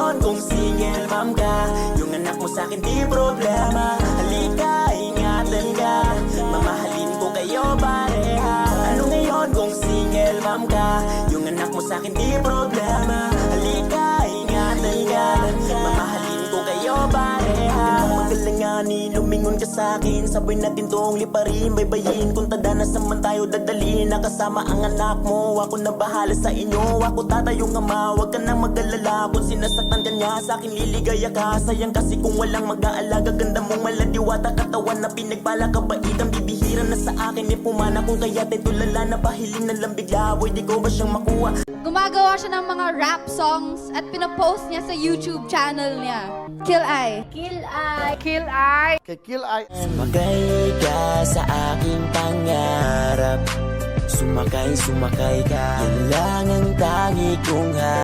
ngayon kung single mom ka, yung anak mo sa'kin di problema. Halika, ingatan ka, mamahalin ko kayo pareha. Ano ngayon kung single mom ka, yung anak mo sa'kin di problema. Halika, ingatan ka, mamahalin ko kayo pareha. Magalanganin, lumingon ka sa'kin, sabay natin tong liparin, baybayin. Kung tada na saman tayo dadalhin, nakasama ang anak mo, ako na bahala sa inyo. Ako tatayong ama, wag ka nang mag-alala. Kung sinasaktan ka niya, sa'kin liligaya ka. Sayang kasi kung walang mag-aalaga, ganda mong maladiwata, katawan na pinagpala, kabaitan bibihira na sa akin. E pumana kung kaya tayo tulala, na pahiling na lang bigla. Pwede ko ba siyang makuha? Gumagawa siya ng mga rap songs at pinapost niya sa YouTube channel niya. Kill Eye. Kill Eye. Kill Eye. Kay Kill Eye. Sumakay ka sa aking pangarap, sumakay ka, yan lang ang tangi kong